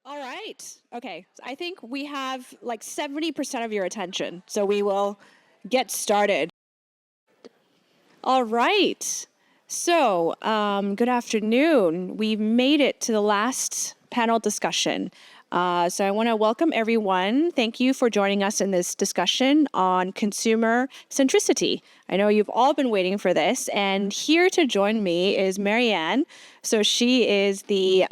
All right. Okay. I think we have like 70% of your attention. So we will get started. All right. So, good afternoon. We've made it to the last panel discussion. So I want to welcome everyone. Thank you for joining us in this discussion on consumer centricity. I know you've all been waiting for this, and here to join me is MaryAnn. So she is the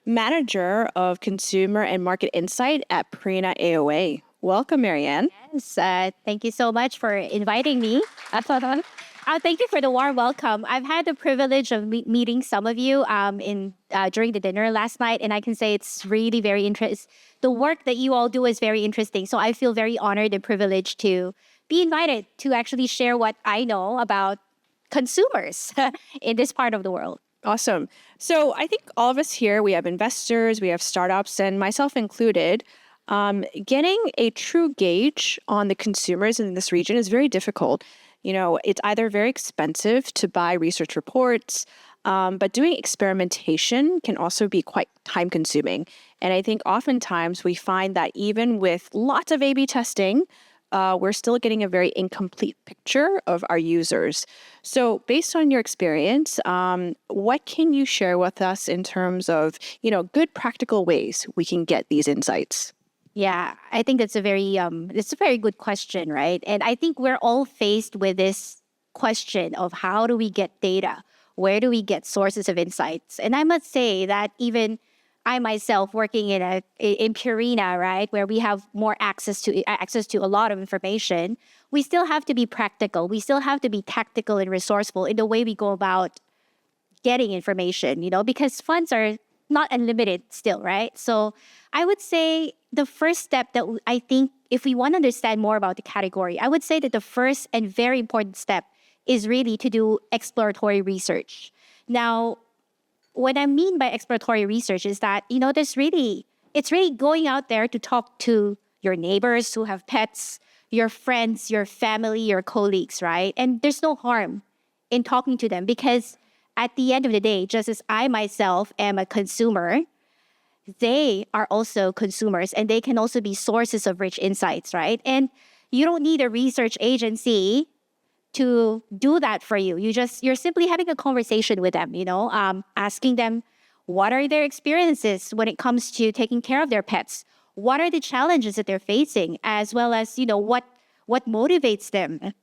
Manager of Consumer and Market Insight at Prina AOA. Welcome, MaryAnn. Yes, thank you so much for inviting me. Thank you for the warm welcome. I've had the privilege of meeting some of you during the dinner last night, and I can say it's really very interesting. The work that you all do is very interesting, so I feel very honored and privileged to be invited to actually share what I know about consumers in this part of the world. Awesome. So I think all of us here, we have investors, we have startups, and myself included. Getting a true gauge on the consumers in this region is very difficult. You know, it's either very expensive to buy research reports, but doing experimentation can also be quite time consuming. And I think oftentimes we find that even with lots of A/B testing, we're still getting a very incomplete picture of our users. So based on your experience, what can you share with us in terms of, good practical ways we can get these insights? Yeah, I think that's a very good question, right? And I think we're all faced with this question of how do we get data? Where do we get sources of insights? And I must say that even I myself working in Purina, right, where we have more access to a lot of information, we still have to be practical. We still have to be tactical and resourceful in the way we go about getting information, because funds are not unlimited still, right? So I would say the first step that I think if we want to understand more about the category, I would say that the first and very important step is really to do exploratory research. Now, what I mean by exploratory research is that, it's really going out there to talk to your neighbors who have pets, your friends, your family, your colleagues, right? And there's no harm in talking to them because at the end of the day, just as I myself am a consumer, they are also consumers and they can also be sources of rich insights, right? And you don't need a research agency to do that for you. You're simply having a conversation with them, asking them what are their experiences when it comes to taking care of their pets? What are the challenges that they're facing, as well as, what motivates them?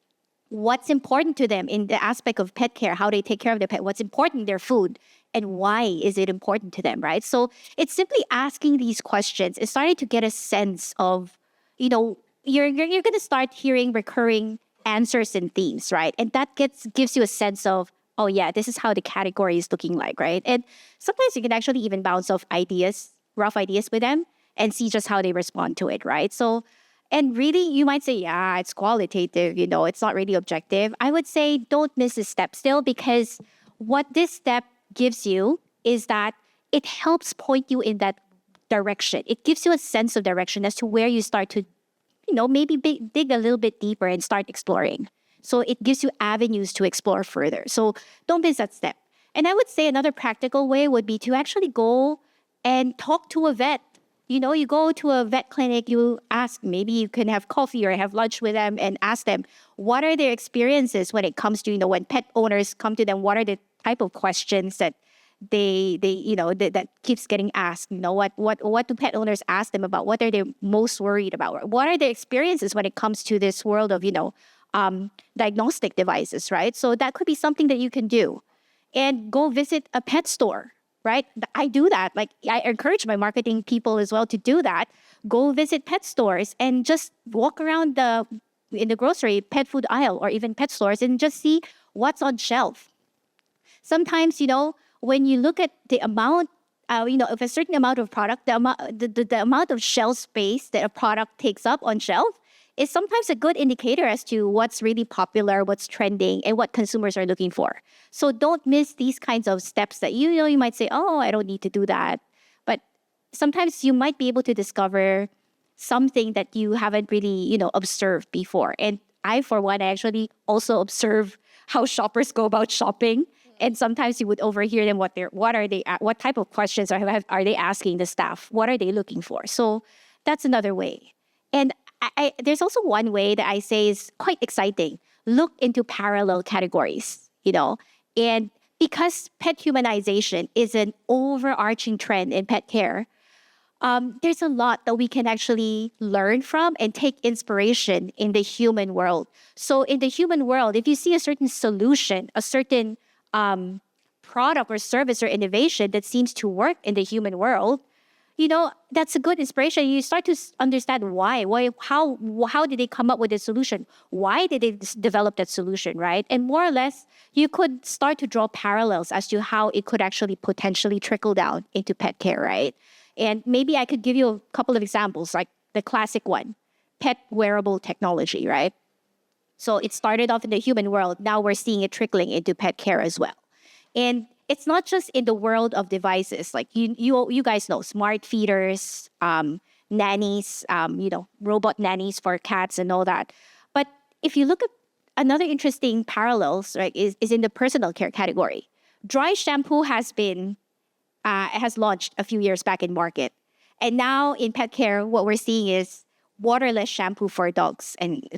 What's important to them in the aspect of pet care, how they take care of their pet, what's important in their food, and why is it important to them, right? So it's simply asking these questions and starting to get a sense of, you're going to start hearing recurring answers and themes, right? And that gives you a sense of, oh yeah, this is how the category is looking like, right? And sometimes you can actually even bounce off rough ideas with them and see just how they respond to it, right? So, and really, you might say, yeah, it's qualitative, it's not really objective. I would say don't miss this step still, because what this step gives you is that it helps point you in that direction. It gives you a sense of direction as to where you start to, maybe dig a little bit deeper and start exploring. So it gives you avenues to explore further. So don't miss that step. And I would say another practical way would be to actually go and talk to a vet. You go to a vet clinic, you ask, maybe you can have coffee or have lunch with them and ask them, what are their experiences when it comes to, when pet owners come to them, what are the type of questions that that keeps getting asked? What do pet owners ask them about? What are they most worried about? What are their experiences when it comes to this world of, diagnostic devices, right? So that could be something that you can do. And go visit a pet store, right? I do that. Like, I encourage my marketing people as well to do that. Go visit pet stores and just walk around in the grocery pet food aisle or even pet stores and just see what's on shelf. Sometimes, when you look at the amount, of a certain amount of product, the amount of shelf space that a product takes up on shelf is sometimes a good indicator as to what's really popular, what's trending, and what consumers are looking for. So don't miss these kinds of steps that you might say, oh, I don't need to do that. But sometimes you might be able to discover something that you haven't really, observed before. And I, for one, actually also observe how shoppers go about shopping And sometimes you would overhear them what type of questions are they asking the staff? What are they looking for? So that's another way. And there's also one way that I say is quite exciting. Look into parallel categories, and because pet humanization is an overarching trend in pet care, there's a lot that we can actually learn from and take inspiration in the human world. So in the human world, if you see a certain solution, a certain product or service or innovation that seems to work in the human world, that's a good inspiration. You start to understand why, how did they come up with this solution? Why did they develop that solution, right? And more or less, you could start to draw parallels as to how it could actually potentially trickle down into pet care, right? And maybe I could give you a couple of examples, like the classic one, pet wearable technology, right? So it started off in the human world. Now we're seeing it trickling into pet care as well. And it's not just in the world of devices, like you guys know, smart feeders, nannies, robot nannies for cats and all that. But if you look at another interesting parallels, right, is in the personal care category. Dry shampoo has launched a few years back in market. And now in pet care, what we're seeing is waterless shampoo for dogs and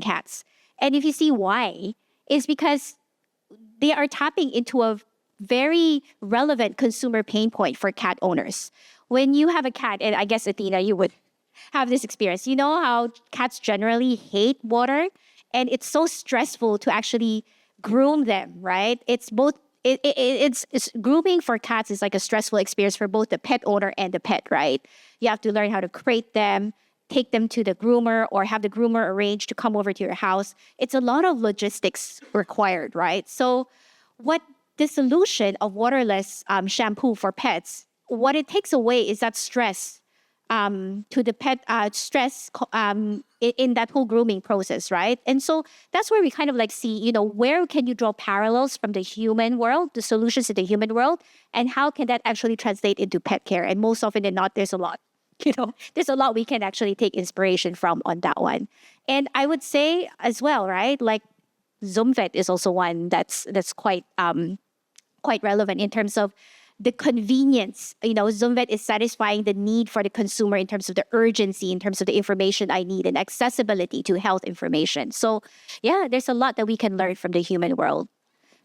cats. And if you see why, it's because they are tapping into a very relevant consumer pain point for cat owners. When you have a cat, and I guess Athena, you would have this experience. You know how cats generally hate water, and it's so stressful to actually groom them, right? It's both. It's grooming for cats is like a stressful experience for both the pet owner and the pet, right? You have to learn how to crate them, take them to the groomer, or have the groomer arrange to come over to your house. It's a lot of logistics required, right? So what the solution of waterless shampoo for pets, what it takes away is that stress to the pet, in that whole grooming process, right? And so that's where we kind of like see, where can you draw parallels from the human world, the solutions in the human world, and how can that actually translate into pet care? And most often than not, there's a lot. There's a lot we can actually take inspiration from on that one. And I would say as well, right? Like ZoomVet is also one that's quite relevant in terms of the convenience. ZoomVet is satisfying the need for the consumer in terms of the urgency, in terms of the information I need and accessibility to health information. So yeah, there's a lot that we can learn from the human world.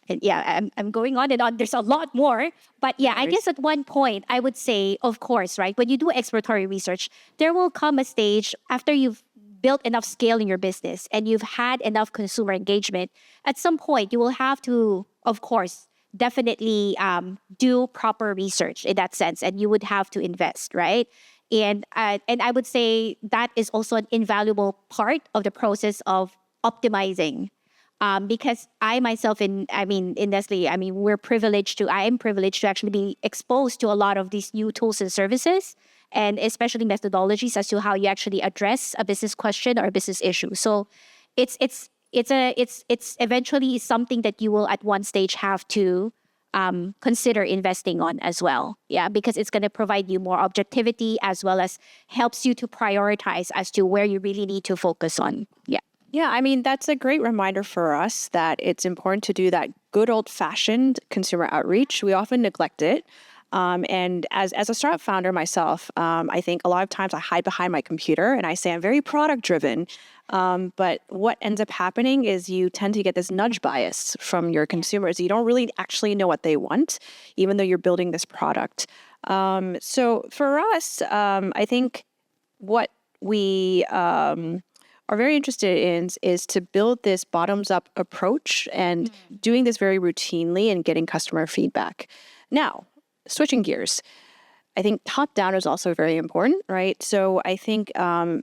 And yeah, I'm going on and on. There's a lot more. But yeah, I guess at one point, I would say, of course, right, when you do exploratory research, there will come a stage after you've built enough scale in your business and you've had enough consumer engagement, at some point, you will have to, of course, definitely do proper research in that sense, and you would have to invest, right? And I would say that is also an invaluable part of the process of optimizing. Because I myself in Nestle, I am privileged to actually be exposed to a lot of these new tools and services, and especially methodologies as to how you actually address a business question or a business issue. So it's eventually something that you will at one stage have to consider investing on as well. Yeah, because it's going to provide you more objectivity as well as helps you to prioritize as to where you really need to focus on. Yeah. Yeah, that's a great reminder for us that it's important to do that good old-fashioned consumer outreach. We often neglect it. And as a startup founder myself, I think a lot of times I hide behind my computer and I say I'm very product-driven. But what ends up happening is you tend to get this nudge bias from your consumers. You don't really actually know what they want, even though you're building this product. So for us, I think what we are very interested in is to build this bottoms-up approach and doing this very routinely and getting customer feedback. Now, switching gears, I think top-down is also very important, right? So I think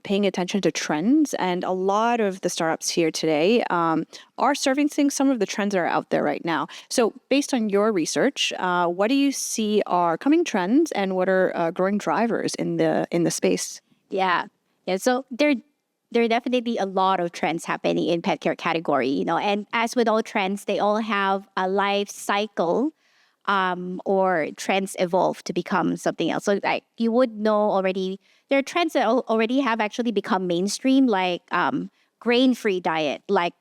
paying attention to trends, and a lot of the startups here today are servicing some of the trends that are out there right now. So based on your research, what do you see are coming trends and what are growing drivers in the space? Yeah. So there are definitely a lot of trends happening in pet care category, and as with all trends, they all have a life cycle, or trends evolve to become something else. So like you would know already, there are trends that already have actually become mainstream, like grain-free diet, like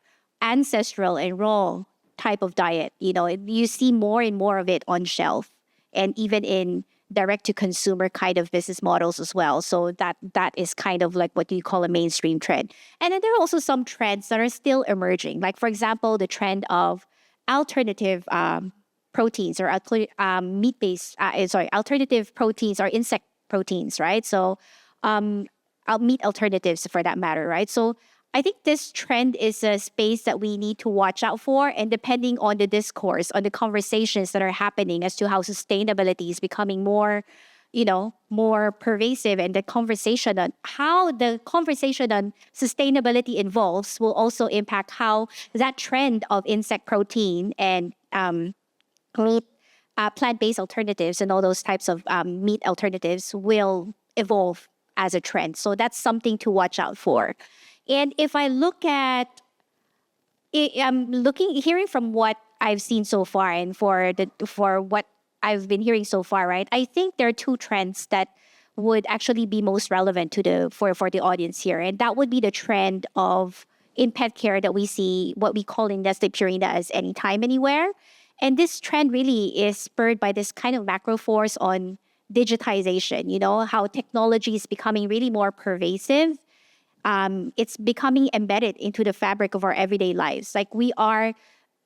ancestral and raw type of diet. You see more and more of it on shelf, and even in direct to consumer kind of business models as well. So that is kind of like what you call a mainstream trend. And then there are also some trends that are still emerging. Like, for example, the trend of alternative proteins or meat-based, alternative proteins or insect proteins, right? So meat alternatives for that matter, right? So I think this trend is a space that we need to watch out for. And depending on the discourse, on the conversations that are happening as to how sustainability is becoming more, more pervasive, and the conversation on how the conversation on sustainability evolves will also impact how that trend of insect protein and meat, plant-based alternatives and all those types of meat alternatives will evolve as a trend. So that's something to watch out for. And if I look at, hearing from what I've seen so far, and for what I've been hearing so far, right? I think there are two trends that would actually be most relevant for the audience here, and that would be the trend of in pet care that we see what we call in Nestle Purina as anytime, anywhere. And this trend really is spurred by this kind of macro force on digitization. How technology is becoming really more pervasive. It's becoming embedded into the fabric of our everyday lives. Like, we are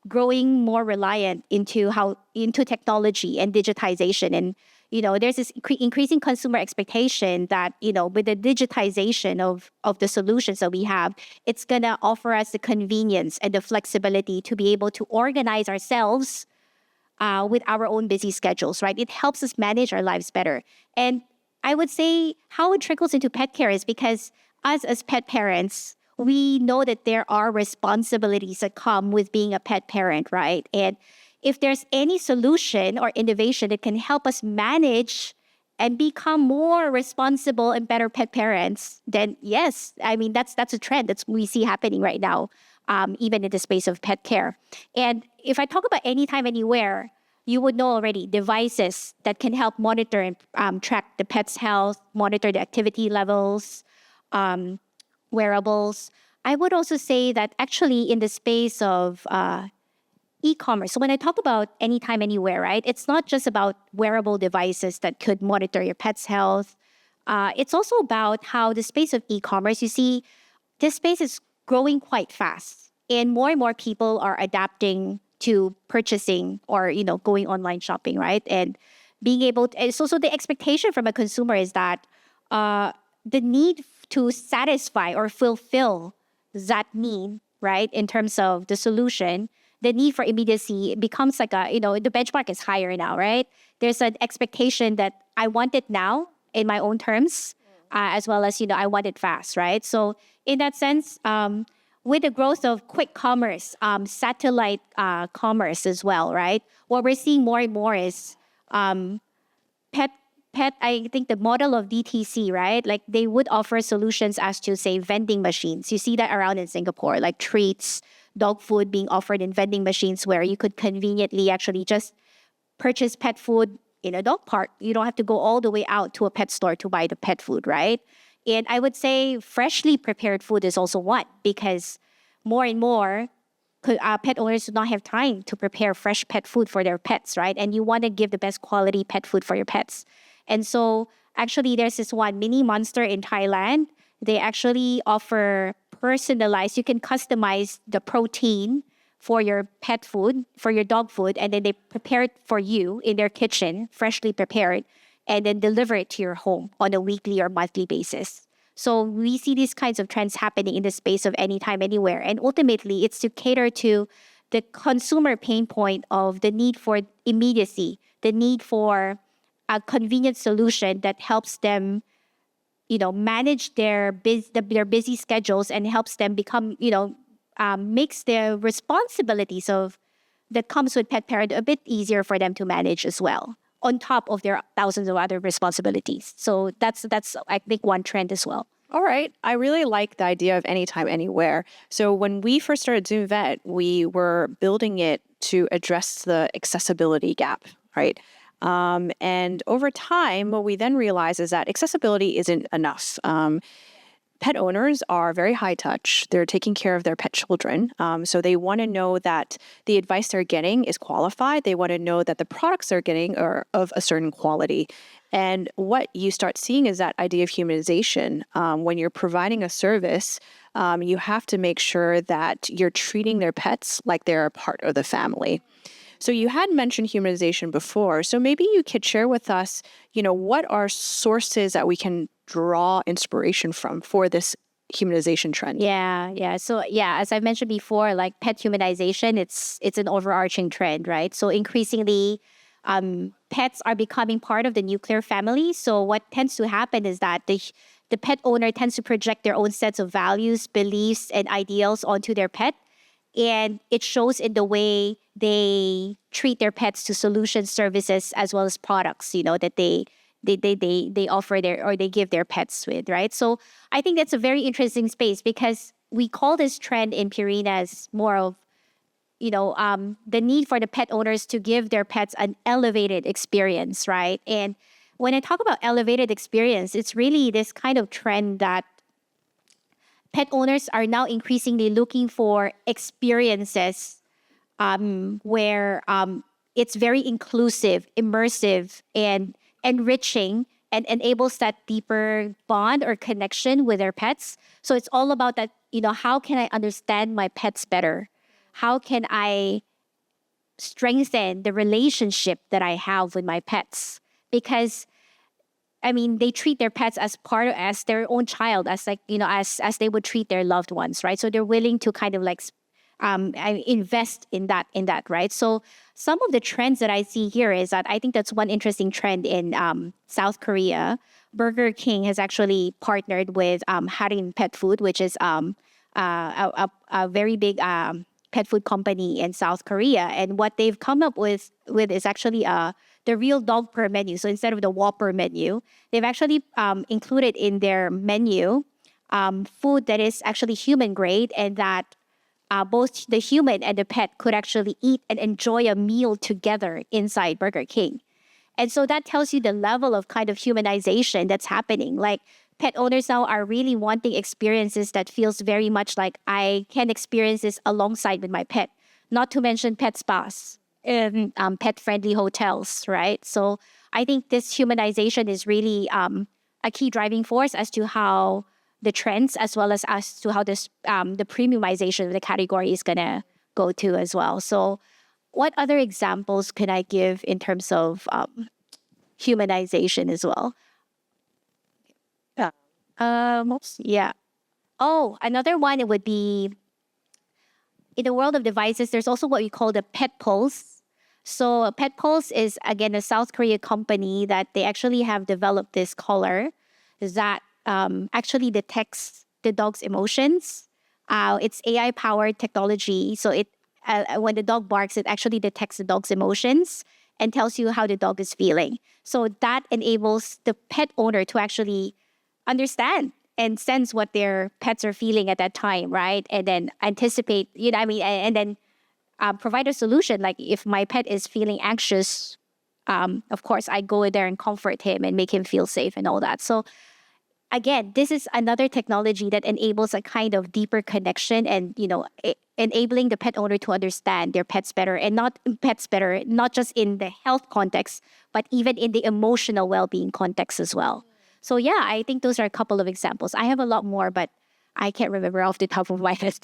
growing more reliant into technology and digitization. And, there's this increasing consumer expectation that, with the digitization of the solutions that we have, it's going to offer us the convenience and the flexibility to be able to organize ourselves with our own busy schedules, right? It helps us manage our lives better. And I would say how it trickles into pet care is because us as pet parents, we know that there are responsibilities that come with being a pet parent, right? And if there's any solution or innovation that can help us manage and become more responsible and better pet parents, then yes, I mean, that's a trend that we see happening right now, even in the space of pet care. And if I talk about anytime, anywhere, you would know already devices that can help monitor and track the pet's health, monitor the activity levels, wearables. I would also say that actually in the space of e-commerce, so when I talk about anytime, anywhere, right, it's not just about wearable devices that could monitor your pet's health. It's also about how the space of e-commerce, you see, this space is growing quite fast. And more people are adapting to purchasing or, going online shopping, right? And being able to, so the expectation from a consumer is that the need to satisfy or fulfill that need, right, in terms of the solution, the need for immediacy becomes like the benchmark is higher now, right? There's an expectation that I want it now in my own terms, as well as, I want it fast, right? So in that sense, with the growth of quick commerce, satellite commerce as well, right? What we're seeing more and more is pet, I think the model of DTC, right? Like, they would offer solutions as to, say, vending machines. You see that around in Singapore, like treats, dog food being offered in vending machines where you could conveniently actually just purchase pet food in a dog park. You don't have to go all the way out to a pet store to buy the pet food, right? And I would say freshly prepared food is also one, because more and more pet owners do not have time to prepare fresh pet food for their pets, right? And you want to give the best quality pet food for your pets. And so actually there's this one, Mini Monster in Thailand. They actually offer personalized, you can customize the protein for your pet food, for your dog food, and then they prepare it for you in their kitchen, freshly prepared, and then deliver it to your home on a weekly or monthly basis. So we see these kinds of trends happening in the space of anytime, anywhere. And ultimately, it's to cater to the consumer pain point of the need for immediacy, the need for a convenient solution that helps them, manage their busy schedules and helps them become, makes their responsibilities that comes with pet parent a bit easier for them to manage as well, on top of their thousands of other responsibilities. So that's I think one trend as well. All right. I really like the idea of anytime, anywhere. So when we first started Zoom Vet, we were building it to address the accessibility gap, right? And over time, what we then realized is that accessibility isn't enough. pet owners are very high touch. They're taking care of their pet children. So they want to know that the advice they're getting is qualified. They want to know that the products they're getting are of a certain quality. And what you start seeing is that idea of humanization. When you're providing a service, you have to make sure that you're treating their pets like they're a part of the family. So you had mentioned humanization before. So maybe you could share with us, what are sources that we can draw inspiration from for this humanization trend? Yeah. So yeah, as I mentioned before, like pet humanization, it's an overarching trend, right? So increasingly, pets are becoming part of the nuclear family. So what tends to happen is that the pet owner tends to project their own sets of values, beliefs, and ideals onto their pet. And it shows in the way they treat their pets to solutions, services, as well as products, that they offer or they give their pets with, right? So I think that's a very interesting space because we call this trend in Purina as more of, the need for the pet owners to give their pets an elevated experience, right? And when I talk about elevated experience, it's really this kind of trend that pet owners are now increasingly looking for experiences where it's very inclusive, immersive, and enriching and enables that deeper bond or connection with their pets. So it's all about that, how can I understand my pets better? How can I strengthen the relationship that I have with my pets? Because they treat their pets as their own child, as as they would treat their loved ones, right? So they're willing to kind of invest in that, right? So some of the trends that I see here is that I think that's one interesting trend in South Korea. Burger King has actually partnered with Harin Pet Food, which is a very big pet food company in South Korea, and what they've come up with is actually the real dog per menu. So instead of the Whopper menu, they've actually included in their menu food that is actually human grade and that both the human and the pet could actually eat and enjoy a meal together inside Burger King. And so that tells you the level of kind of humanization that's happening. Like pet owners now are really wanting experiences that feels very much like I can experience this alongside with my pet, not to mention pet spas and pet-friendly hotels, right? So I think this humanization is really a key driving force as to how the trends, as well as to how this the premiumization of the category is gonna go to as well. So, what other examples can I give in terms of humanization as well? Yeah. Yeah. Oh, another one it would be in the world of devices. There's also what we call the Pet Pulse. So, Pet Pulse is again a South Korea company that they actually have developed this collar that actually detects the dog's emotions. It's AI powered technology. So when the dog barks, it actually detects the dog's emotions and tells you how the dog is feeling. So that enables the pet owner to actually understand and sense what their pets are feeling at that time, right? And then anticipate, and then provide a solution. Like if my pet is feeling anxious, of course, I go in there and comfort him and make him feel safe and all that. So again, this is another technology that enables a kind of deeper connection and, enabling the pet owner to understand their pets better and not just in the health context, but even in the emotional well-being context as well. So yeah, I think those are a couple of examples. I have a lot more, but I can't remember off the top of my head.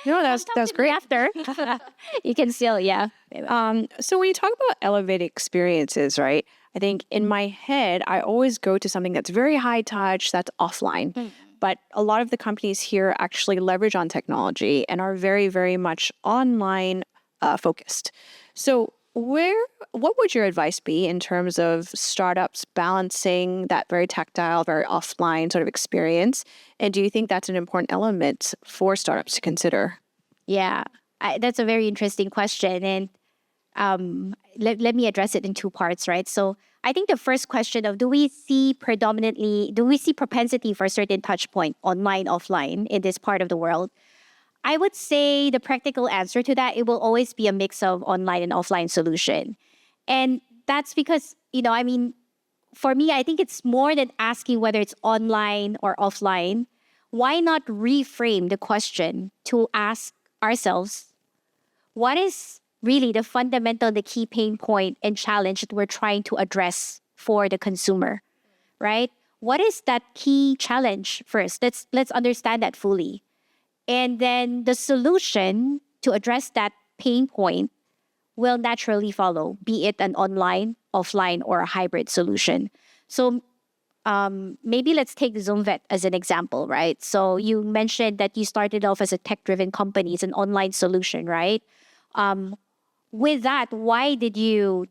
No, that's great. After you can still, yeah. So when you talk about elevated experiences, right? I think in my head, I always go to something that's very high touch, that's offline. But a lot of the companies here actually leverage on technology and are very, very much online focused. So what would your advice be in terms of startups balancing that very tactile, very offline sort of experience? And do you think that's an important element for startups to consider? Yeah, that's a very interesting question. And let me address it in two parts, right? So I think the first question of do we see propensity for a certain touch point, online, offline, in this part of the world? I would say the practical answer to that, it will always be a mix of online and offline solution. And that's because, for me, I think it's more than asking whether it's online or offline. why not reframe the question to ask ourselves, what is really the fundamental, the key pain point and challenge that we're trying to address for the consumer, right? What is that key challenge first? Let's understand that fully. And then the solution to address that pain point will naturally follow, be it an online, offline, or a hybrid solution. So maybe let's take ZoomVet as an example, right? So you mentioned that you started off as a tech-driven company. It's an online solution, right? With that, why did you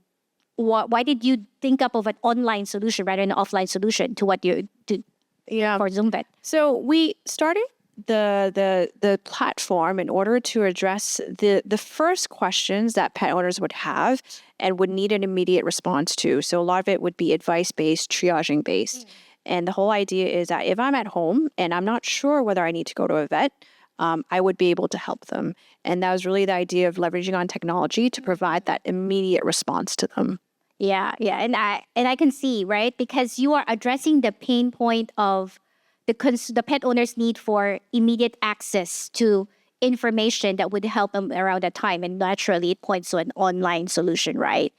think up of an online solution rather than an offline solution to what you do for ZoomVet? So we started the platform in order to address the first questions that pet owners would have and would need an immediate response to. So a lot of it would be advice-based, triaging-based. And the whole idea is that if I'm at home and I'm not sure whether I need to go to a vet, I would be able to help them. And that was really the idea of leveraging on technology to provide that immediate response to them. Yeah, and I can see, right? Because you are addressing the pain point of the pet owner's need for immediate access to information that would help them around that time, and naturally it points to an online solution, right?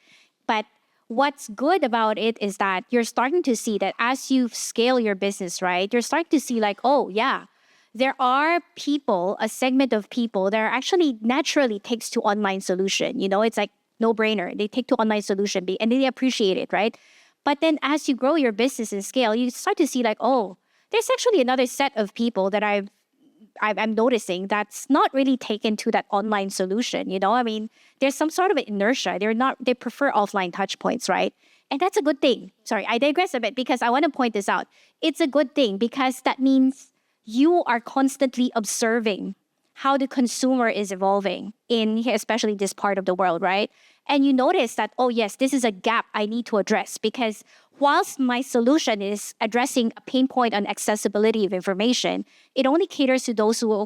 But what's good about it is that you're starting to see that as you scale your business, right? You're starting to see like, oh yeah, there are people, a segment of people that are actually naturally takes to online solution. It's like no brainer. They take to online solution and they appreciate it, right? But then as you grow your business and scale, you start to see like, oh, there's actually another set of people that I'm noticing that's not really taken to that online solution. I mean, there's some sort of inertia. They prefer offline touch points, right? And that's a good thing. Sorry, I digress a bit because I want to point this out. It's a good thing because that means you are constantly observing how the consumer is evolving in especially this part of the world, right? And you notice that, oh yes, this is a gap I need to address because whilst my solution is addressing a pain point on accessibility of information, it only caters to those who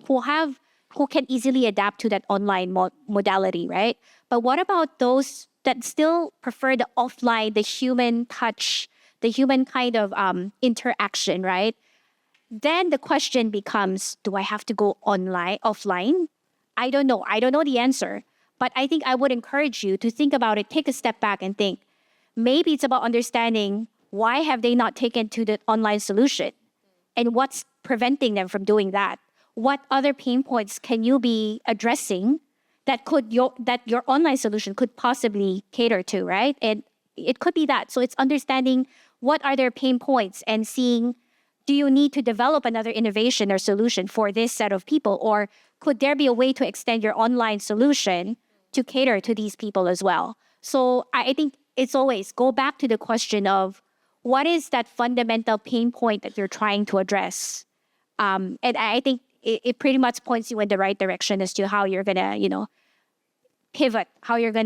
can easily adapt to that online modality, right? But what about those that still prefer the offline, the human touch, the human kind of interaction, right? Then the question becomes, do I have to go offline? I don't know. I don't know the answer. But I think I would encourage you to think about it, take a step back and think, maybe it's about understanding why have they not taken to the online solution and what's preventing them from doing that. What other pain points can you be addressing that your online solution could possibly cater to, right? And it could be that. So it's understanding what are their pain points and seeing, do you need to develop another innovation or solution for this set of people? Or could there be a way to extend your online solution to cater to these people as well? So I think it's always go back to the question of what is that fundamental pain point that you're trying to address? And I think it pretty much points you in the right direction as to how you're going to, pivot, how you're going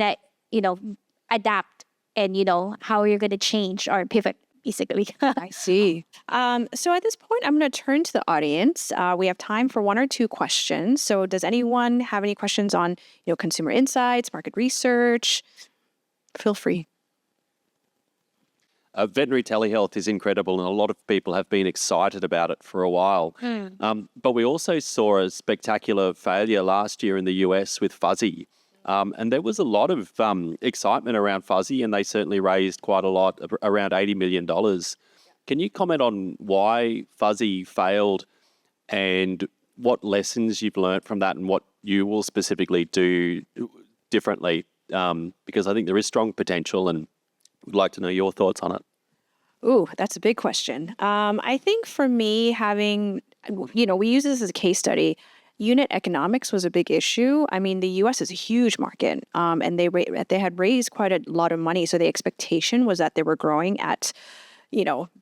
to, adapt and, how you're going to change or pivot, basically. I see. So at this point, I'm going to turn to the audience. We have time for one or two questions. So does anyone have any questions on, consumer insights, market research? Feel free. Veterinary telehealth is incredible, and a lot of people have been excited about it for a while. But we also saw a spectacular failure last year in the US with Fuzzy. And there was a lot of excitement around Fuzzy, and they certainly raised quite a lot, around $80 million. Can you comment on why Fuzzy failed and what lessons you've learned from that and what you will specifically do differently? Because I think there is strong potential, and would like to know your thoughts on it. Ooh, that's a big question. I think for me, we use this as a case study. Unit economics was a big issue. I mean, the U.S. is a huge market, and they had raised quite a lot of money. So the expectation was that they were growing at,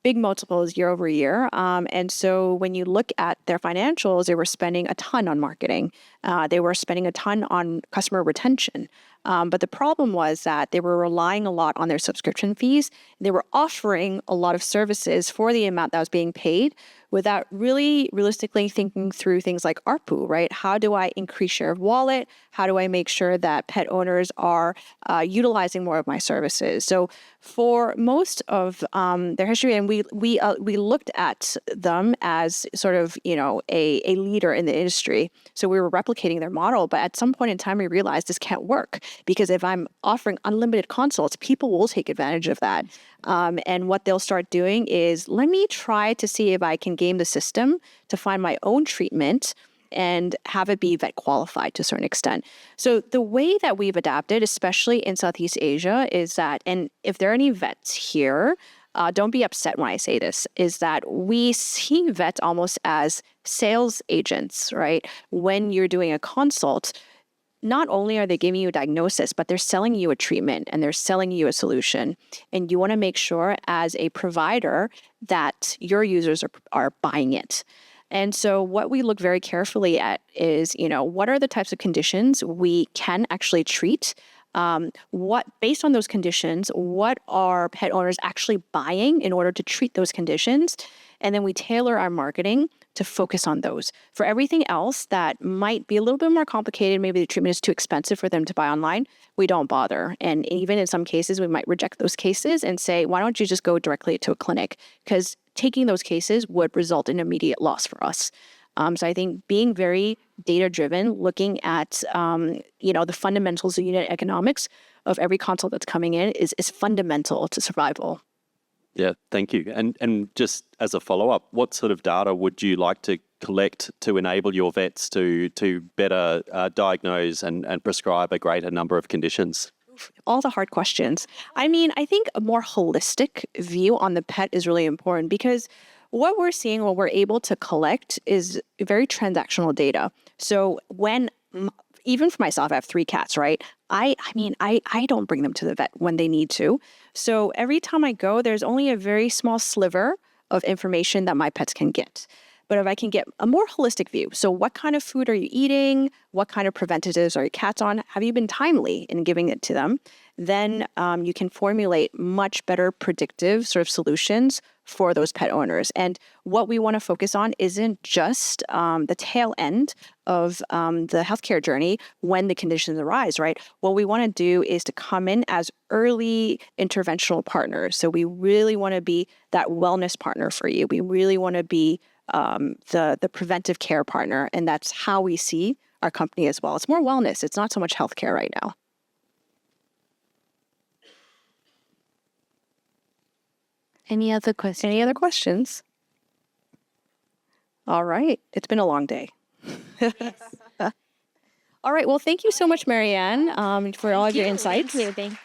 big multiples year over year. And so when you look at their financials, they were spending a ton on marketing. They were spending a ton on customer retention. But the problem was that they were relying a lot on their subscription fees. They were offering a lot of services for the amount that was being paid, without really realistically thinking through things like ARPU, right? How do I increase share of wallet? How do I make sure that pet owners are utilizing more of my services? So for most of their history, and we looked at them as sort of, a leader in the industry. So we were replicating their model, but at some point in time, we realized this can't work, because if I'm offering unlimited consults, people will take advantage of that. And what they'll start doing is, let me try to see if I can game the system to find my own treatment and have it be vet qualified to a certain extent. So the way that we've adapted, especially in Southeast Asia, is that, and if there are any vets here, don't be upset when I say this, is that we see vets almost as sales agents, right? When you're doing a consult, not only are they giving you a diagnosis, but they're selling you a treatment and they're selling you a solution. And you want to make sure as a provider that your users are buying it. And so what we look very carefully at is, what are the types of conditions we can actually treat? Based on those conditions, what are pet owners actually buying in order to treat those conditions? And then we tailor our marketing to focus on those. For everything else that might be a little bit more complicated, maybe the treatment is too expensive for them to buy online, we don't bother. And even in some cases, we might reject those cases and say, why don't you just go directly to a clinic? Because taking those cases would result in immediate loss for us. So I think being very data-driven, looking at the fundamentals of unit economics of every consult that's coming in is fundamental to survival. Yeah, thank you. And just as a follow-up, what sort of data would you like to collect to enable your vets to better diagnose and prescribe a greater number of conditions? All the hard questions. I mean, I think a more holistic view on the pet is really important, because what we're seeing, what we're able to collect is very transactional data. So even for myself, I have 3 cats, right? I don't bring them to the vet when they need to. So every time I go, there's only a very small sliver of information that my pets can get. But if I can get a more holistic view, so what kind of food are you eating? What kind of preventatives are your cats on? Have you been timely in giving it to them? Then you can formulate much better predictive sort of solutions for those pet owners. And what we want to focus on isn't just the tail end of the healthcare journey when the conditions arise, right? What we want to do is to come in as early interventional partners. So we really want to be that wellness partner for you. We really want to be the preventive care partner. And that's how we see our company as well. It's more wellness. It's not so much healthcare right now. Any other questions? Any other questions? All right. It's been a long day. All right. Well, thank you so much, MaryAnn, for all of your insights. Thank you.